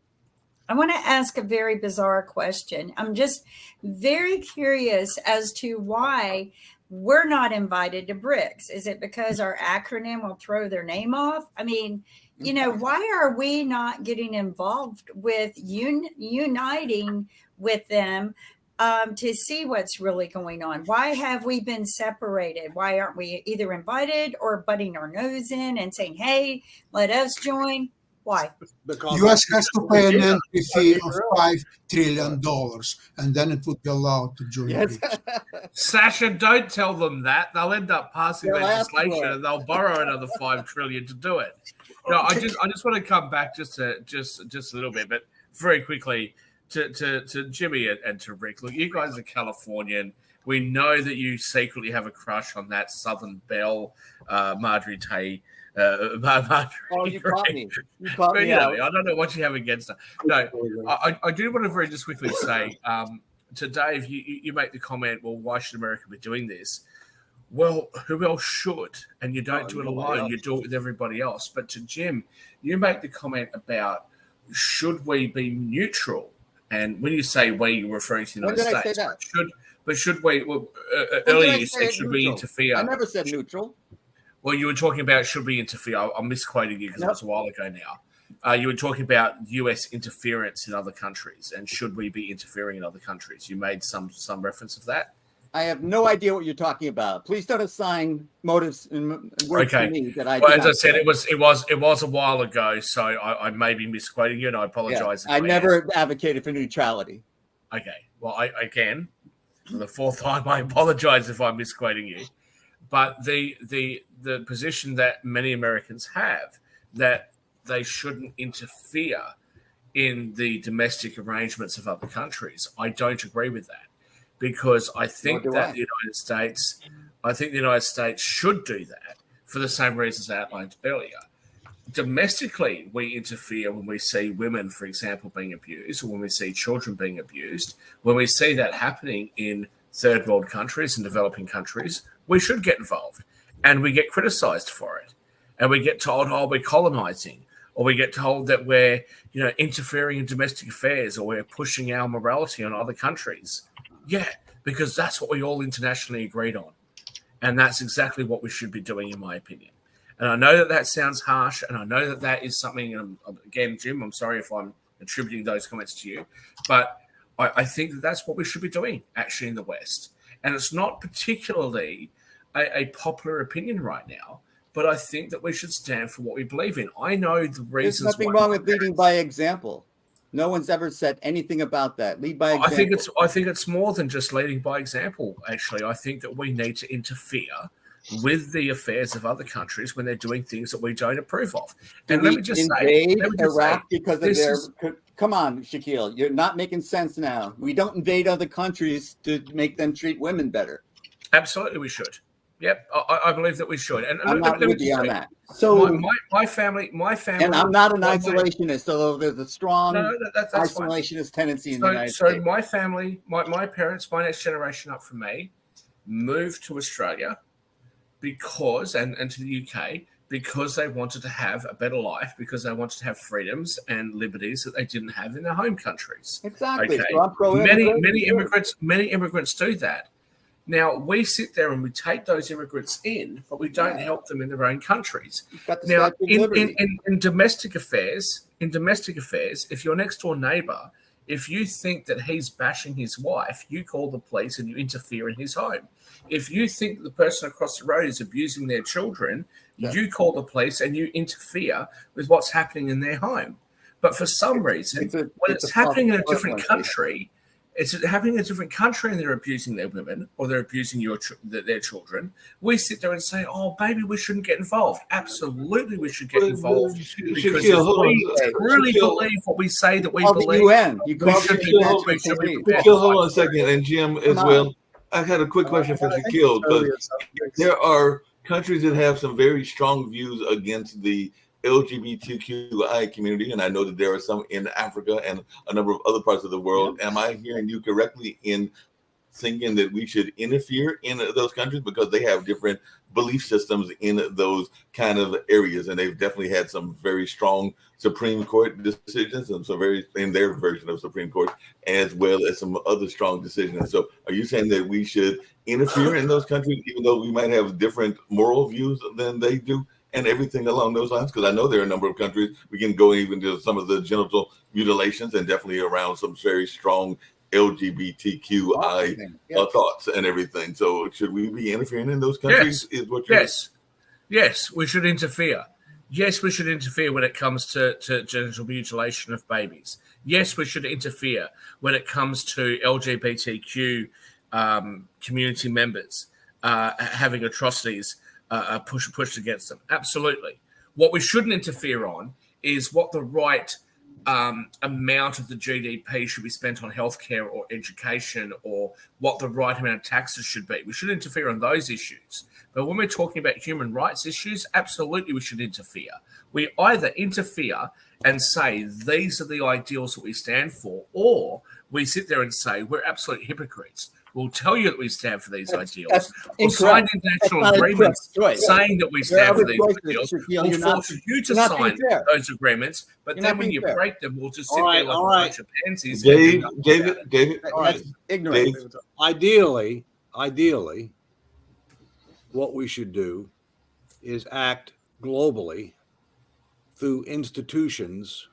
I want to ask a very bizarre question. I'm just very curious as to why we're not invited to Brics. Is it because our acronym will throw their name off? I mean, why are we not getting involved with uniting with them to see what's really going on? Why have we been separated? Why aren't we either invited or butting our nose in and saying, hey, let us join? Why? Because US has to pay an entry fee of $5 trillion, and then it would be allowed to join. Yes. BRICS. Sasha, don't tell them that. They'll end up passing They'll ask for legislation it. and they'll borrow another $5 trillion to do it. No, I just want to come back just a little bit, but very quickly to Jimmy and to Rick. Look, you guys are Californian. We know that you secretly have a crush on that Southern Belle, Marjorie Taylor. Oh, you caught me. You caught But, me you know, out. I don't know what you have against her. No, I do want to very just quickly say to Dave, you make the comment, well, why should America be doing this? Well, who else should? And you don't do it alone. You do it with everybody else. But to Jim, you make the comment about should we be neutral? And when you say we, you're referring to the When United did I say States. that? But should we? Well, When did earlier I you say said it should we neutral? interfere? I never said neutral. Well, you were talking about should we interfere. I'm misquoting you because it was a while ago now. You were talking about U.S. interference in other countries and should we be interfering in other countries? You made some reference of that. I have no idea what you're talking about. Please don't assign motives and words to me that I. Well, as I said, it was a while ago, so I may be misquoting you, and I apologize. I never advocated for neutrality. Okay. Well, I again, for the fourth time, I apologize if I'm misquoting you. But the position that many Americans have that they shouldn't interfere in the domestic arrangements of other countries, I don't agree with that. Because I think that the United States should do that for the same reasons outlined earlier. Domestically, we interfere when we see women, for example, being abused, or when we see children being abused. When we see that happening in third world countries and developing countries, we should get involved. And we get criticized for it. And we get told, oh, we're colonizing. Or we get told that we're, interfering in domestic affairs, or we're pushing our morality on other countries. Yeah, because that's what we all internationally agreed on. And that's exactly what we should be doing, in my opinion. And I know that sounds harsh, and I know that is something, and again, Jim, I'm sorry if I'm attributing those comments to you, but I think that's what we should be doing, actually, in the West. And it's not particularly a popular opinion right now, but I think that we should stand for what we believe in. I know the reasons. There's nothing wrong with leading by example. No one's ever said anything about that. Lead by example. I think it's more than just leading by example, actually. I think that we need to interfere with the affairs of other countries when they're doing things that we don't approve of. And let me just invade Iraq because of their. Come on, Shaquille, you're not making sense now. We don't invade other countries to make them treat women better. Absolutely, we should. Yep, I believe that we should. And I'm not with you on that. So my family, and I'm not an isolationist, although there's a strong that's isolationist tendency in the United States. So my family, my parents, my next generation up from me, moved to Australia because and to the UK because they wanted to have a better life, because they wanted to have freedoms and liberties that they didn't have in their home countries. Exactly. Okay? So I'm pro many immigrants do that. Now, we sit there and we take those immigrants in, but we don't help them in their own countries. Now, in domestic affairs, if your next door neighbor, if you think that he's bashing his wife, you call the police and you interfere in his home. If you think the person across the road is abusing their children, you call the police and you interfere with what's happening in their home. But for some reason, when it's happening in a different country, it's happening in a different country and they're abusing their women or they're abusing their children, we sit there and say, oh, baby, we shouldn't get involved. Absolutely, we should get involved. Because if we really believe what we say that we believe, hold on a second, and Jim as well. I had a quick question for Shaquille, because there are countries that have some very strong views against the LGBTQI community, and I know that there are some in Africa and a number of other parts of the world. Am I hearing you correctly in thinking that we should interfere in those countries because they have different belief systems in those kind of areas, and they've definitely had some very strong Supreme Court decisions and some very in their version of Supreme Court, as well as some other strong decisions. So, are you saying that we should interfere in those countries, even though we might have different moral views than they do? And everything along those lines, because I know there are a number of countries, we can go even to some of the genital mutilations and definitely around some very strong LGBTQI thoughts and everything. So should we be interfering in those countries? Yes, we should interfere. Yes, we should interfere when it comes to genital mutilation of babies. Yes, we should interfere when it comes to LGBTQ community members having atrocities pushed against them. Absolutely. What we shouldn't interfere on is what the right amount of the GDP should be spent on healthcare or education, or what the right amount of taxes should be. We should interfere on those issues. But when we're talking about human rights issues, absolutely we should interfere. We either interfere and say these are the ideals that we stand for, or we sit there and say we're absolute hypocrites. will tell you that we stand for these ideals, That's or sign incorrect. international That's not a agreements correct choice. saying that we There are stand for other these choices, ideals, Shaquille. will You're not- force you to you're not being sign fair. those agreements, but You're then not when being you fair. break them, we'll just All sit right, there like all a right. bunch of pansies. and do Dave, nothing David, about it. David, That's ignorant. Dave, Ideally, what we should do is act globally through institutions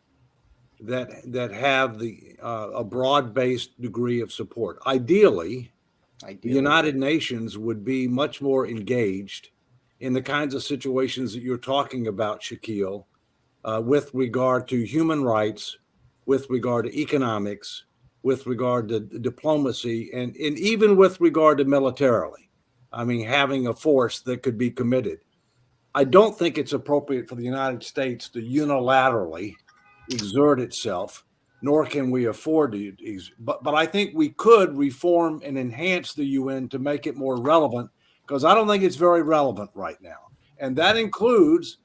that have a broad-based degree of support. Ideally, the United Nations would be much more engaged in the kinds of situations that you're talking about, Shaquille, with regard to human rights, with regard to economics, with regard to diplomacy, and even with regard to militarily. I mean, having a force that could be committed. I don't think it's appropriate for the United States to unilaterally exert itself, nor can we afford to. But I think we could reform and enhance the UN to make it more relevant, because I don't think it's very relevant right now. And that includes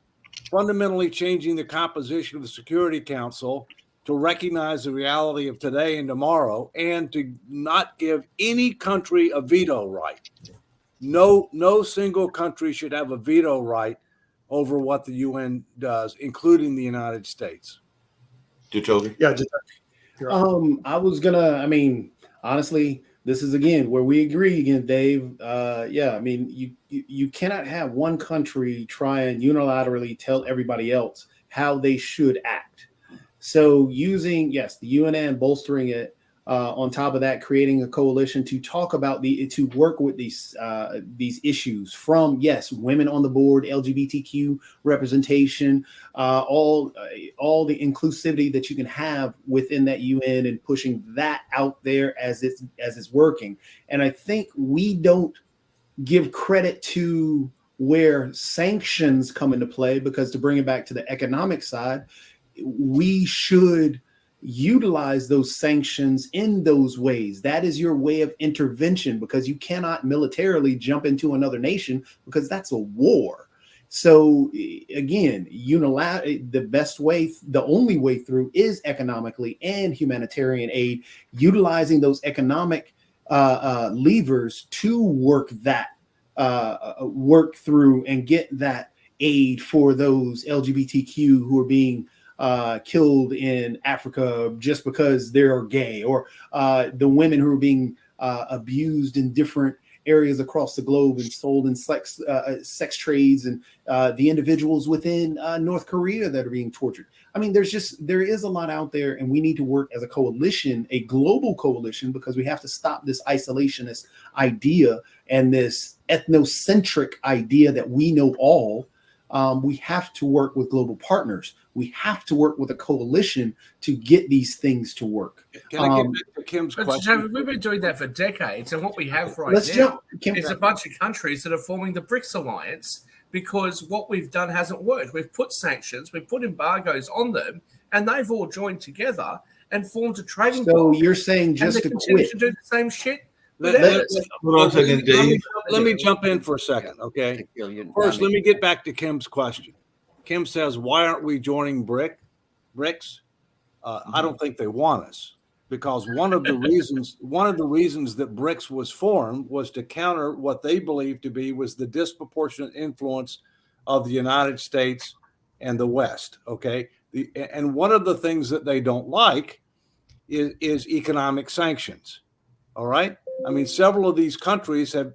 fundamentally changing the composition of the Security Council to recognize the reality of today and tomorrow, and to not give any country a veto right. No single country should have a veto right over what the UN does, including the United States. Jacoby. Yeah, I was gonna. I mean, honestly, this is again where we agree again, Dave. Yeah, I mean, you cannot have one country try and unilaterally tell everybody else how they should act. So using the UN, bolstering it. On top of that, creating a coalition to talk about to work with these issues from women on the board, LGBTQ representation, all the inclusivity that you can have within that UN, and pushing that out there as it's working. And I think we don't give credit to where sanctions come into play, because to bring it back to the economic side, we should utilize those sanctions in those ways. That is your way of intervention, because you cannot militarily jump into another nation, because that's a war. So again, the best way, the only way through is economically and humanitarian aid, utilizing those economic levers to work through and get that aid for those LGBTQ who are being killed in Africa just because they're gay, or the women who are being abused in different areas across the globe and sold in sex trades, and the individuals within North Korea that are being tortured. I mean, there is a lot out there, and we need to work as a coalition, a global coalition, because we have to stop this isolationist idea and this ethnocentric idea that we know all. We have to work with global partners. We have to work with a coalition to get these things to work. Can I get back to Kim's question? We've been doing that for decades, and what we have right now is a bunch of countries that are forming the Brics alliance, because what we've done hasn't worked. We've put sanctions, we've put embargoes on them, and they've all joined together and formed a trading bloc. So you're saying just to quit? To do the same shit? Hold on a second, Dave. Let me jump in for a second, okay? First, let me get back to Kim's question. Kim says, why aren't we joining Brics? I don't think they want us, because one of the reasons that Brics was formed was to counter what they believed to be was the disproportionate influence of the United States and the West, okay? And one of the things that they don't like is economic sanctions, all right? I mean, several of these countries have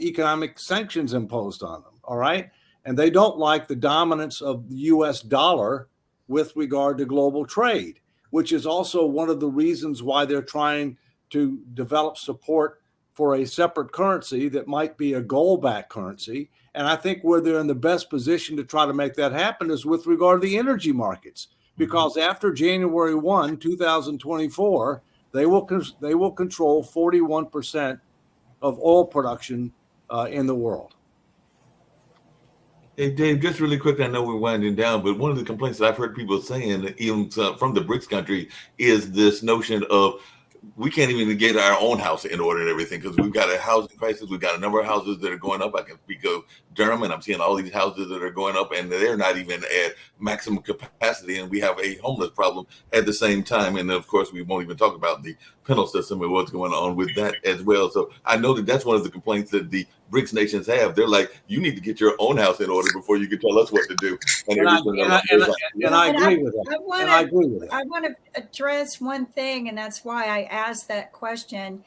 economic sanctions imposed on them, all right? And they don't like the dominance of the U.S. dollar with regard to global trade, which is also one of the reasons why they're trying to develop support for a separate currency that might be a gold-backed currency. And I think where they're in the best position to try to make that happen is with regard to the energy markets, because after January 1, 2024, they will control 41% of oil production in the world. Hey, Dave, just really quick, I know we're winding down, but one of the complaints that I've heard people saying, even from the Brics country, is this notion of we can't even get our own house in order and everything because we've got a housing crisis. We've got a number of houses that are going up. I can speak of Durham, and I'm seeing all these houses that are going up, and they're not even at maximum capacity. And we have a homeless problem at the same time. And of course, we won't even talk about the penal system and what's going on with that as well. So I know that that's one of the complaints that the BRICS nations have. They're like, you need to get your own house in order before you can tell us what to do. And I agree with that. I agree with that. I want to address one thing, and that's why I asked that question.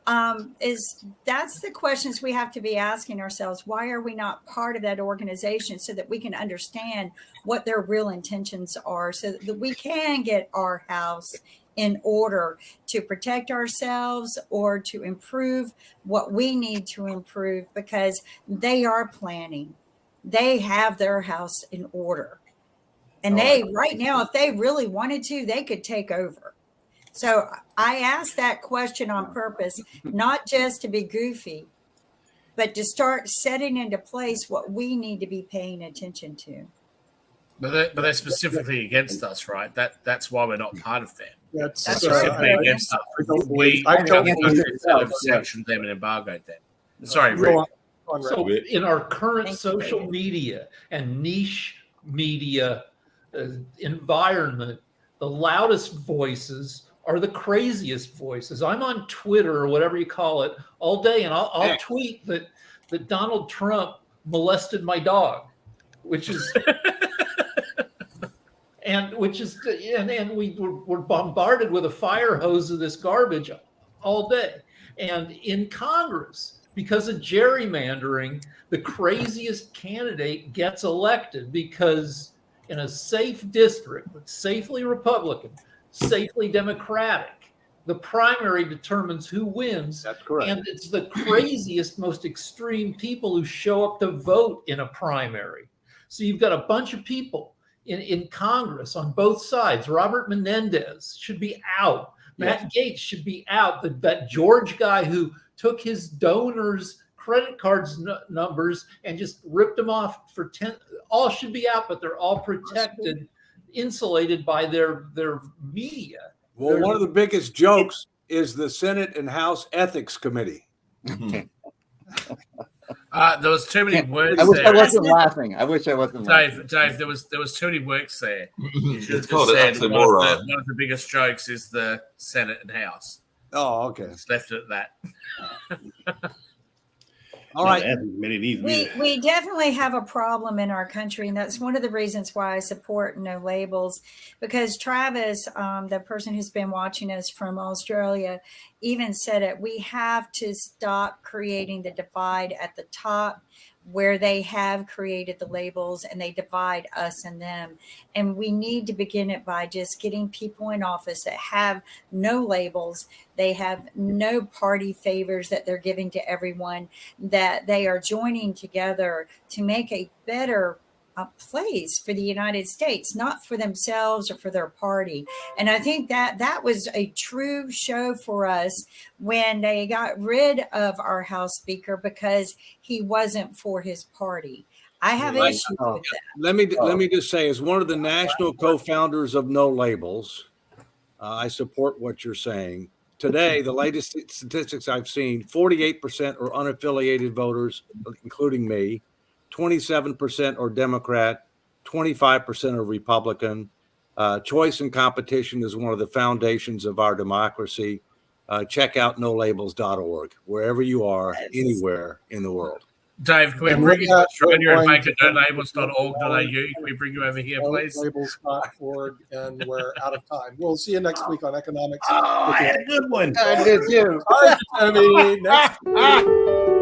That's the questions we have to be asking ourselves. Why are we not part of that organization so that we can understand what their real intentions are, so that we can get our house in order to protect ourselves or to improve what we need to improve, because they are planning. They have their house in order. And right now, if they really wanted to, they could take over. So I asked that question on purpose, not just to be goofy, but to start setting into place what we need to be paying attention to. But they're specifically against us, right? That's why we're not part of them. That's Specifically against us. We sanctioned them and embargoed them. Sorry, Rick. So in our current social media and niche media environment, the loudest voices are the craziest voices. I'm on Twitter or whatever you call it all day, and I'll tweet that Donald Trump molested my dog, which is and we're bombarded with a fire hose of this garbage all day. And in Congress, because of gerrymandering, the craziest candidate gets elected, because in a safe district, safely Republican, safely Democratic, the primary determines who wins. That's correct. And it's the craziest, most extreme people who show up to vote in a primary. So you've got a bunch of people in Congress on both sides. Robert Menendez should be out. Matt Gaetz should be out. That George guy who took his donors' credit cards numbers and just ripped them off for 10, all should be out, but they're all protected, insulated by their media. Well, one of the biggest jokes is the Senate and House Ethics Committee. There was too many words. I wish there. I wasn't laughing. I wish I wasn't laughing. Dave, there was too many words there. It's called an oxymoron. One of the biggest jokes is the Senate and House. Oh, okay. Just left it at that. All right. We definitely have a problem in our country, and that's one of the reasons why I support No Labels, because Travis, the person who's been watching us from Australia, even said it. We have to stop creating the divide at the top, where they have created the labels and they divide us and them. And we need to begin it by just getting people in office that have no labels. They have no party favors that they're giving to everyone, that they are joining together to make a better place for the United States, not for themselves or for their party. And I think that was a true show for us when they got rid of our House Speaker, because he wasn't for his party. I have issues with that. Let me just say, as one of the national co-founders of No Labels, I support what you're saying. Today, the latest statistics I've seen, 48% are unaffiliated voters, including me. 27% are Democrat, 25% are Republican. Choice and competition is one of the foundations of our democracy. Check out nolabels.org, wherever you are, anywhere in the world. Dave, can we bring you to Australia and make it nolabels.org.au? Can we bring you over here, please? Nolabels.org, and we're out of time. We'll see you next week on Economics. I had a good one. I did too. All right, Tony, next week.